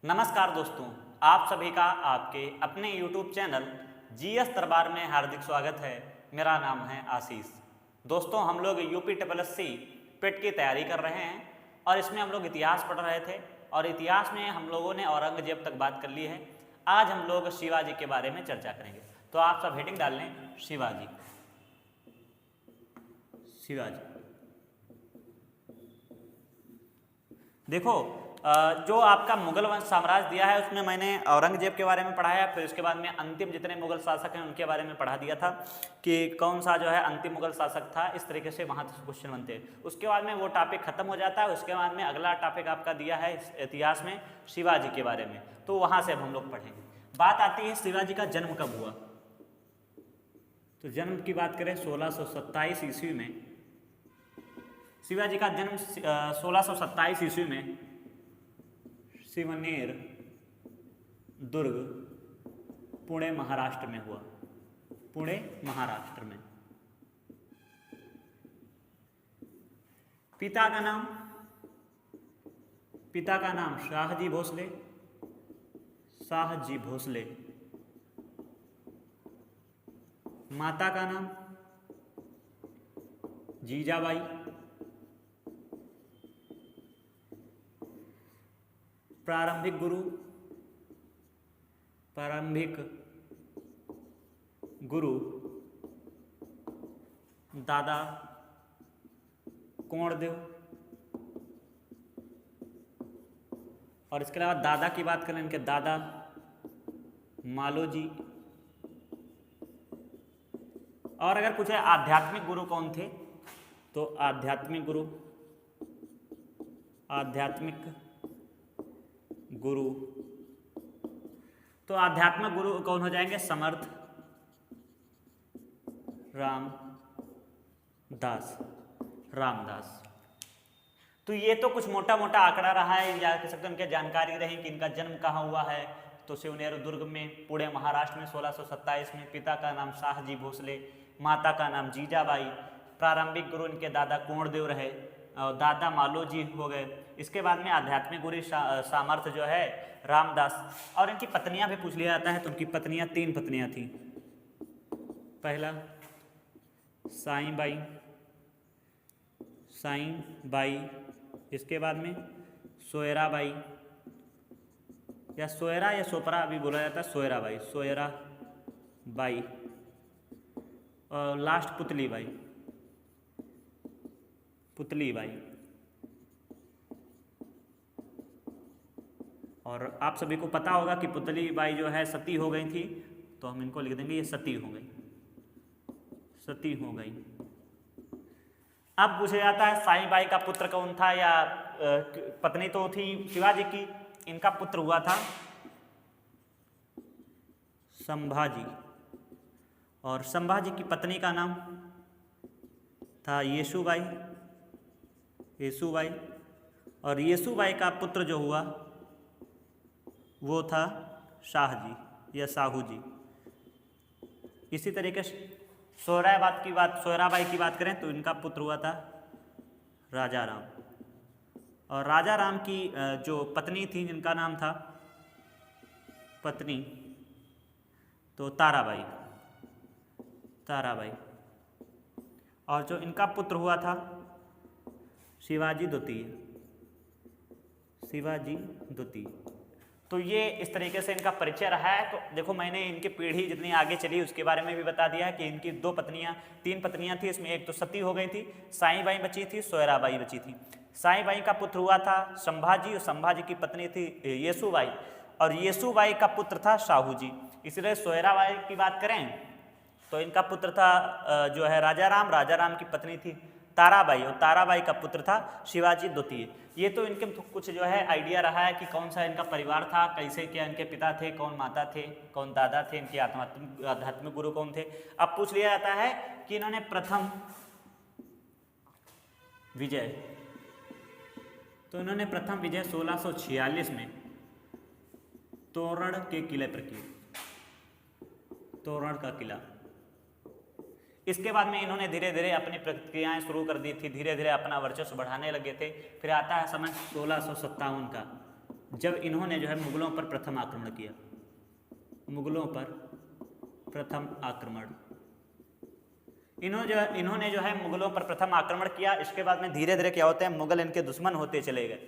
नमस्कार दोस्तों, आप सभी का आपके अपने YouTube चैनल जीएस दरबार में हार्दिक स्वागत है। मेरा नाम है आशीष। दोस्तों, हम लोग यूपी SSC पेट की तैयारी कर रहे हैं और इसमें हम लोग इतिहास पढ़ रहे थे और इतिहास में हम लोगों ने औरंगजेब तक बात कर ली है। आज हम लोग शिवाजी के बारे में चर्चा करेंगे। तो आप सब हेडिंग डाल लें, शिवाजी। शिवाजी देखो, जो आपका मुगल वंश साम्राज्य दिया है उसमें मैंने औरंगजेब के बारे में पढ़ाया, फिर उसके बाद में अंतिम जितने मुगल शासक हैं उनके बारे में पढ़ा दिया था कि कौन सा जो है अंतिम मुगल शासक था। इस तरीके से वहाँ से क्वेश्चन बनते हैं। उसके बाद में वो टॉपिक खत्म हो जाता है। उसके बाद में अगला टॉपिक आपका दिया है इतिहास में शिवाजी के बारे में, तो वहाँ से अब हम लोग पढ़ेंगे। बात आती है शिवाजी का जन्म कब हुआ। तो जन्म की बात करें 1627 ईस्वी में। शिवाजी का जन्म 1627 ईस्वी में शिवनेर दुर्ग पुणे महाराष्ट्र में हुआ। पुणे महाराष्ट्र में। पिता का नाम शाहजी भोसले। शाहजी भोसले। माता का नाम जीजाबाई। प्रारंभिक गुरु दादा कोंडदेव। और इसके अलावा दादा की बात करें, इनके दादा मालोजी। और अगर पूछे आध्यात्मिक गुरु कौन थे, तो आध्यात्मिक गुरु तो आध्यात्मिक गुरु कौन हो जाएंगे? समर्थ रामदास। तो ये तो कुछ मोटा मोटा आंकड़ा रहा है, या कह सकते हैं उनके जानकारी रही कि इनका जन्म कहाँ हुआ है। तो शिवनेर दुर्ग में, पुणे महाराष्ट्र में 1627 में। पिता का नाम शाहजी भोसले, माता का नाम जीजाबाई। प्रारंभिक गुरु इनके दादा कोंडदेव रहे और दादा मालोजी हो गए। इसके बाद में आध्यात्मिक गुरु सामर्थ जो है रामदास। और इनकी पत्नियां भी पूछ लिया जाता है, तो उनकी पत्नियां 3 पत्नियां थी। पहला साईं बाई, इसके बाद में सोयरा बाई, या सोयरा या सोपरा अभी बोला जाता है, सोयरा बाई। और लास्ट पुतली बाई। और आप सभी को पता होगा कि पुतली बाई जो है सती हो गई थी, तो हम इनको लिख देंगे ये सती हो गई। अब पूछा जाता है साईं बाई का पुत्र कौन था, या पत्नी तो थी शिवाजी की, इनका पुत्र हुआ था संभाजी। और संभाजी की पत्नी का नाम था येसुबाई। और येसुबाई का पुत्र जो हुआ वो था शाहजी या साहूजी। इसी तरीके से सोयराबाई की बात करें तो इनका पुत्र हुआ था राजा राम। और राजा राम की जो पत्नी थी, जिनका नाम था तो ताराबाई। और जो इनका पुत्र हुआ था शिवाजी द्वितीय। तो ये इस तरीके से इनका परिचय रहा है। तो देखो, मैंने इनकी पीढ़ी जितनी आगे चली उसके बारे में भी बता दिया है कि इनकी 3 पत्नियां थी। इसमें एक तो सती हो गई थी, साईं बाई बची थी, सोयराबाई बची थी। साईं बाई का पुत्र हुआ था संभाजी, और संभाजी की पत्नी थी येसुबाई, और येसुबाई का पुत्र था शाहूजी। इसलिए सोयराबाई की बात करें तो इनका पुत्र था जो है राजा राम की पत्नी थी ताराबाई, और ताराबाई का पुत्र था शिवाजी द्वितीय। ये तो इनके कुछ जो है आइडिया रहा है कि कौन सा इनका परिवार था, कैसे क्या इनके पिता थे, कौन माता थे, कौन दादा थे, इनके आध्यात्मिक गुरु कौन थे। अब पूछ लिया जाता है कि इन्होंने प्रथम विजय 1646 में तोरण के किले पर की। तोरण का किला। इसके बाद में इन्होंने धीरे धीरे अपनी प्रक्रियाएं शुरू कर दी थी, धीरे धीरे अपना वर्चस्व बढ़ाने लगे थे। फिर आता है समय 1657 का, जब इन्होंने जो है मुगलों पर प्रथम आक्रमण किया, मुगलों पर प्रथम आक्रमण, इन्होंने जो है मुगलों पर प्रथम आक्रमण किया। इसके बाद में धीरे धीरे क्या होते हैं, मुगल इनके दुश्मन होते चले गए।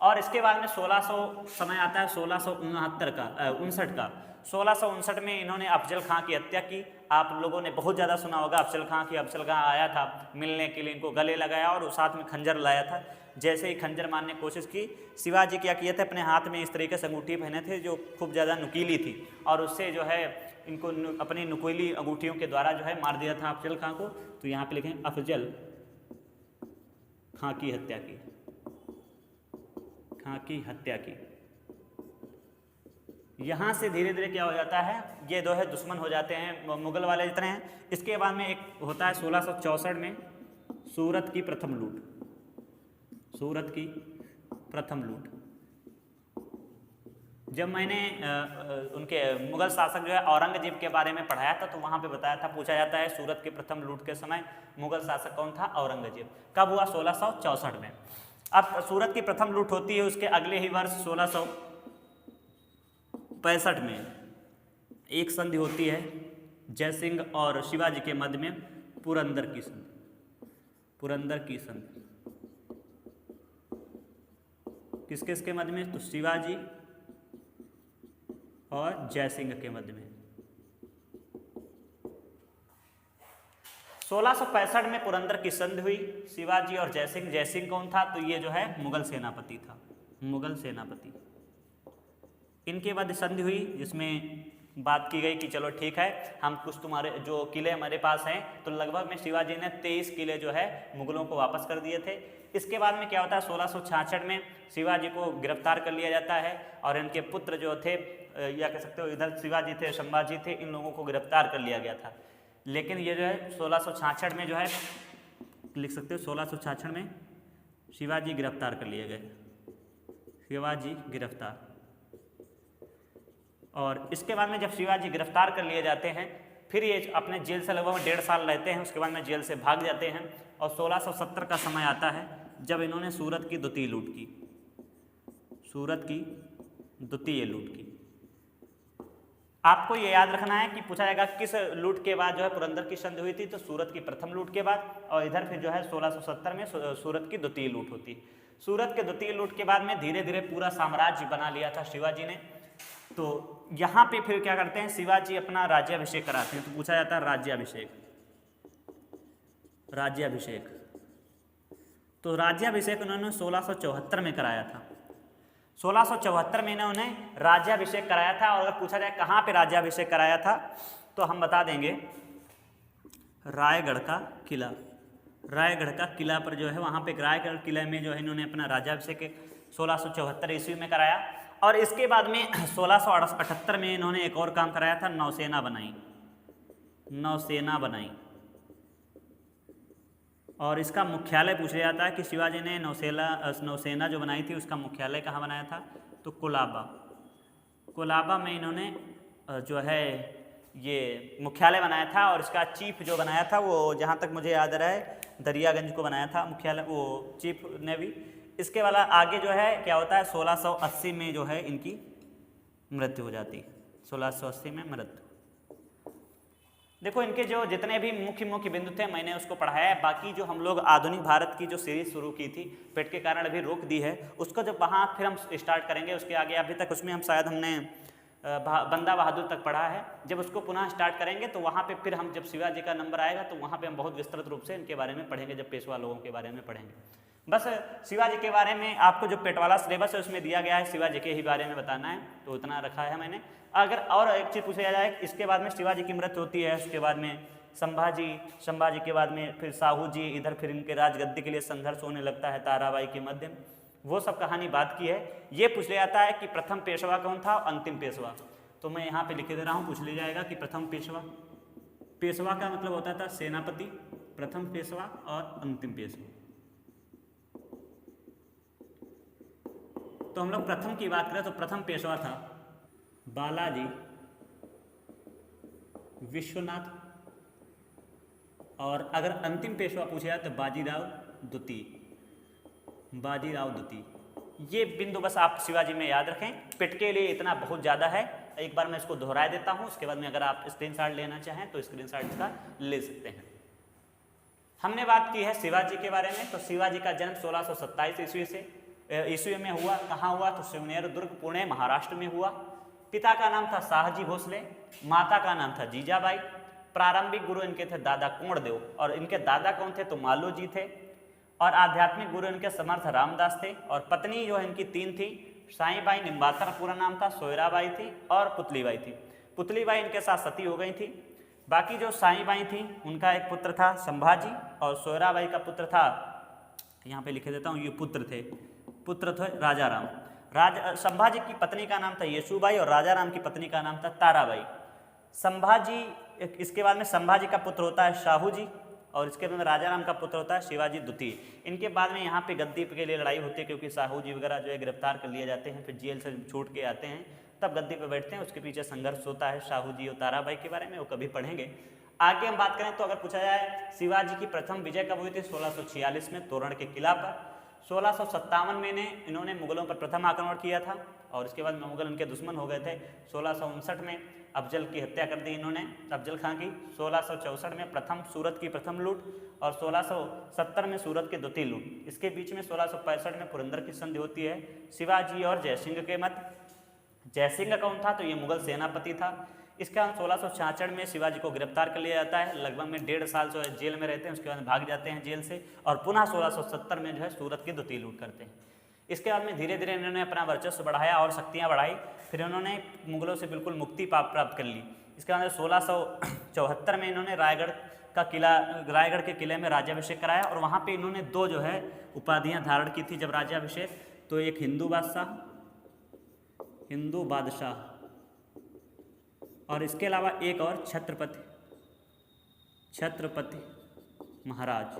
और इसके बाद में 1600 समय आता है 1669 का 1659 में इन्होंने अफजल खां की हत्या की। आप लोगों ने बहुत ज़्यादा सुना होगा अफजल खां की। अफजल खां आया था मिलने के लिए, इनको गले लगाया और साथ में खंजर लाया था। जैसे ही खंजर मारने की कोशिश की, शिवाजी क्या किए थे, अपने हाथ में इस तरीके से अंगूठी पहने थे जो खूब ज़्यादा नुकीली थी, और उससे जो है इनको अपनी नुकीली अंगूठियों के द्वारा जो है मार दिया था अफजल खां को। तो यहाँ पे लिखें अफजल खां की हत्या की, खां की हत्या की। यहाँ से धीरे धीरे क्या हो जाता है, ये जो है दुश्मन हो जाते हैं मुगल वाले जितने हैं। इसके बाद में एक होता है 1664 में सूरत की प्रथम लूट, सूरत की प्रथम लूट। जब मैंने उनके मुगल शासक जो है औरंगजेब के बारे में पढ़ाया था, तो वहाँ पे बताया था, पूछा जाता है सूरत की प्रथम लूट के समय मुगल शासक कौन था, औरंगजेब। कब हुआ, 1664 में। अब सूरत की प्रथम लूट होती है, उसके अगले ही वर्ष 1665 में एक संधि होती है जयसिंह और शिवाजी के मध्य में, पुरंदर की संधि। पुरंदर की संधि किस किस के मध्य में, तो शिवाजी और जयसिंह के मध्य में। 1665 में पुरंदर की संधि हुई, शिवाजी और जयसिंह। जयसिंह कौन था, तो ये जो है मुगल सेनापति था, मुगल सेनापति। इनके बाद संधि हुई जिसमें बात की गई कि चलो ठीक है, हम कुछ तुम्हारे जो किले हमारे पास हैं, तो लगभग में शिवाजी ने 23 किले जो है मुगलों को वापस कर दिए थे। इसके बाद में क्या होता है, 1666 में शिवाजी को गिरफ्तार कर लिया जाता है, और इनके पुत्र जो थे, या कह सकते हो इधर शिवाजी थे, संभाजी थे, इन लोगों को गिरफ्तार कर लिया गया था। लेकिन ये जो है 1666 में जो है, लिख सकते हो 1666 में शिवाजी गिरफ्तार कर लिए गए, शिवाजी गिरफ्तार। और इसके बाद में जब शिवाजी गिरफ्तार कर लिए जाते हैं, फिर ये अपने जेल से लगभग 1.5 साल रहते हैं। उसके बाद में जेल से भाग जाते हैं, और 1670 का समय आता है जब इन्होंने सूरत की द्वितीय लूट की, सूरत की द्वितीय लूट की। आपको ये याद रखना है कि पूछा जाएगा किस लूट के बाद जो है पुरंदर की संधि हुई थी, तो सूरत की प्रथम लूट के बाद, और इधर फिर जो है 1670 में सूरत की द्वितीय लूट होती। सूरत के द्वितीय लूट के बाद में धीरे धीरे पूरा साम्राज्य बना लिया था शिवाजी ने। तो यहाँ पे फिर क्या करते हैं, शिवाजी अपना राज्याभिषेक कराते हैं। तो पूछा जाता है राज्याभिषेक, राज्याभिषेक। तो राज्याभिषेक उन्होंने 1674 में कराया था। 1674 में इन्होंने राज्याभिषेक कराया था। और अगर पूछा जाए कहाँ पे राज्याभिषेक कराया था, तो हम बता देंगे रायगढ़ का किला, रायगढ़ का किला पर जो है, वहाँ पे रायगढ़ किले में जो है इन्होंने अपना राज्याभिषेक 1674 ईस्वी में कराया। और इसके बाद में 1678 में इन्होंने एक और काम कराया था, नौसेना बनाई, नौसेना बनाई। और इसका मुख्यालय पूछा जाता है कि शिवाजी ने नौसेना जो बनाई थी उसका मुख्यालय कहाँ बनाया था, तो कोलाबा, कोलाबा में इन्होंने जो है ये मुख्यालय बनाया था। और इसका चीफ जो बनाया था, वो जहाँ तक मुझे याद आ रहा है दरियागंज को बनाया था मुख्यालय, वो चीफ नेवी। इसके वाला आगे जो है क्या होता है, 1680 में जो है इनकी मृत्यु हो जाती, 1680 में मृत्यु। देखो इनके जो जितने भी मुख्य मुख्य बिंदु थे मैंने उसको पढ़ाया है। बाकी जो हम लोग आधुनिक भारत की जो सीरीज शुरू की थी, पेट के कारण अभी रोक दी है, उसको जब वहाँ फिर हम स्टार्ट करेंगे। उसके आगे अभी तक उसमें हम शायद हमने बंदा बहादुर तक पढ़ा है। जब उसको पुनः स्टार्ट करेंगे तो वहाँ पे फिर हम जब शिवाजी का नंबर आएगा तो वहाँ पे हम बहुत विस्तृत रूप से इनके बारे में पढ़ेंगे, जब पेशवा लोगों के बारे में पढ़ेंगे। बस शिवाजी के बारे में आपको जो पेट वाला सिलेबस है उसमें दिया गया है, शिवाजी के ही बारे में बताना है, तो इतना रखा है मैंने। अगर और एक चीज़ पूछा जाए, इसके बाद में शिवाजी की मृत्यु होती है, उसके बाद में संभाजी के बाद में फिर साहू जी, इधर फिर इनके राजगद्दी के लिए संघर्ष होने लगता है ताराबाई के मध्य में, वो सब कहानी बात की है। ये पूछ लिया जाता है कि प्रथम पेशवा कौन था, अंतिम पेशवा। तो मैं यहाँ पे लिख दे रहा हूँ, पूछ लिया जाएगा कि प्रथम पेशवा, पेशवा का मतलब होता था सेनापति, प्रथम पेशवा और अंतिम पेशवा। तो हम लोग प्रथम की बात करें तो प्रथम पेशवा था बालाजी विश्वनाथ, और अगर अंतिम पेशवा पूछा जाए तो बाजीराव द्वितीय, बाजीराव द्वितीय। ये बिंदु बस आप शिवाजी में याद रखें। पिट के लिए इतना बहुत ज़्यादा है, एक बार मैं इसको दोहरा देता हूँ, उसके बाद में अगर आप स्क्रीनशॉट लेना चाहें तो स्क्रीनशॉट इसका ले सकते हैं। हमने बात की है शिवाजी के बारे में। तो शिवाजी का जन्म 1627 ईस्वी में हुआ। कहाँ हुआ? तो शिवनेर दुर्ग, पुणे, महाराष्ट्र में हुआ। पिता का नाम था शाहजी भोसले, माता का नाम था जीजाबाई। प्रारंभिक गुरु इनके थे दादा कोंडदेव, और इनके दादा कौन थे? तो मालोजी थे। और आध्यात्मिक गुरु इनके समर्थ रामदास थे। और पत्नी जो है इनकी 3 थी। साईबाई निम्बाकर पूरा नाम था, सोयराबाई थी और पुतलीबाई थी। पुतलीबाई इनके साथ सती हो गई थी। बाकी जो साईबाई थी उनका एक पुत्र था संभाजी, और सोयराबाई का पुत्र था, यहाँ पे लिखे देता हूँ, ये पुत्र थे राजा राम। संभाजी की पत्नी का नाम था येसुबाई और राजा राम की पत्नी का नाम था ताराबाई। संभाजी, इसके बाद में संभाजी का पुत्र होता है शाहू जी, और इसके बाद में राजा राम का पुत्र होता है शिवाजी द्वितीय। इनके बाद में यहाँ पे गद्दी के लिए लड़ाई होती है, क्योंकि शाहू जी वगैरह जो है गिरफ्तार कर लिए जाते हैं, फिर जेल से छूट के आते हैं, तब गद्दी पे बैठते हैं। उसके पीछे संघर्ष होता है शाहू जी और ताराबाई के बारे में, वो कभी पढ़ेंगे। आगे हम बात करें तो अगर पूछा जाए शिवाजी की प्रथम विजय कब हुई थी? 1646 में तोरण के किला पर। 1657 में इन्होंने मुगलों पर प्रथम आक्रमण किया था, और इसके बाद में मुगल उनके दुश्मन हो गए थे। 1659 में अफजल की हत्या कर दी इन्होंने, अफजल खां की। 1664 में सूरत की प्रथम लूट, और 1670 में सूरत की द्वितीय लूट। इसके बीच में 1665 में पुरंदर की संधि होती है शिवाजी और जयसिंह के मध्य। जयसिंह कौन था? तो ये मुगल सेनापति था। इसके बाद 1666 में शिवाजी को गिरफ्तार कर लिया जाता है। लगभग में 1.5 साल जो है जेल में रहते हैं, उसके बाद भाग जाते हैं जेल से, और पुनः 1670 में जो है सूरत की द्वितीय लूट करते हैं। इसके बाद में धीरे धीरे इन्होंने अपना वर्चस्व बढ़ाया और शक्तियाँ बढ़ाई। फिर इन्होंने मुगलों से बिल्कुल मुक्ति प्राप्त कर ली। इसके बाद 1674 में इन्होंने रायगढ़ के किले में राज्याभिषेक कराया, और वहाँ पे इन्होंने 2 जो है उपाधियाँ धारण की थी जब राज्याभिषेक। तो एक हिंदू बादशाह, और इसके अलावा एक और छत्रपति महाराज।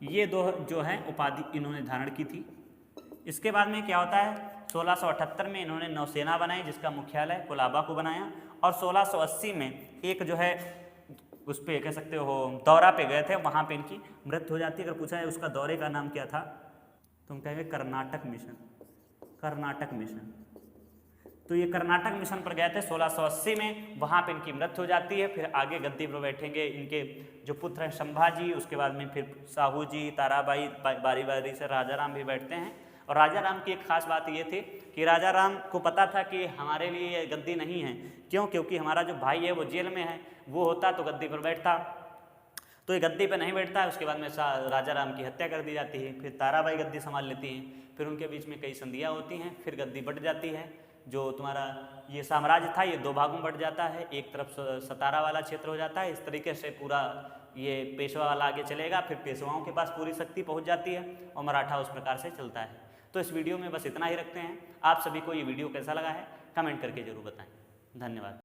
ये 2 जो है उपाधि इन्होंने धारण की थी। इसके बाद में क्या होता है? 1678 में इन्होंने नौसेना बनाई, जिसका मुख्यालय कोलाबा को बनाया। और 1680 में एक जो है उस पर कह सकते हो दौरा पे गए थे, वहाँ पे इनकी मृत्यु हो जाती है। अगर पूछा है उसका दौरे का नाम क्या था, तो हम कहेंगे कर्नाटक मिशन। तो ये कर्नाटक मिशन पर गए थे 1680 में, वहाँ पे इनकी मृत्यु हो जाती है। फिर आगे गद्दी पर बैठेंगे इनके जो पुत्र हैं संभाजी, उसके बाद में फिर शाहू जी, ताराबाई, बारी बारी से राजा राम भी बैठते हैं। और राजा राम की एक खास बात ये थी कि राजा राम को पता था कि हमारे लिए ये गद्दी नहीं है। क्यों? क्योंकि हमारा जो भाई है वो जेल में है, वो होता तो गद्दी पर बैठता, तो ये गद्दी पर नहीं बैठता है। उसके बाद में राजा राम की हत्या कर दी जाती है। फिर ताराबाई गद्दी संभाल लेती हैं, फिर उनके बीच में कई संधियाँ होती हैं, फिर गद्दी बढ़ जाती है। जो तुम्हारा ये साम्राज्य था ये 2 भागों में बढ़ जाता है, एक तरफ सतारा वाला क्षेत्र हो जाता है। इस तरीके से पूरा ये पेशवा वाला आगे चलेगा, फिर पेशवाओं के पास पूरी शक्ति पहुंच जाती है, और मराठा उस प्रकार से चलता है। तो इस वीडियो में बस इतना ही रखते हैं। आप सभी को ये वीडियो कैसा लगा है कमेंट करके जरूर बताएं। धन्यवाद।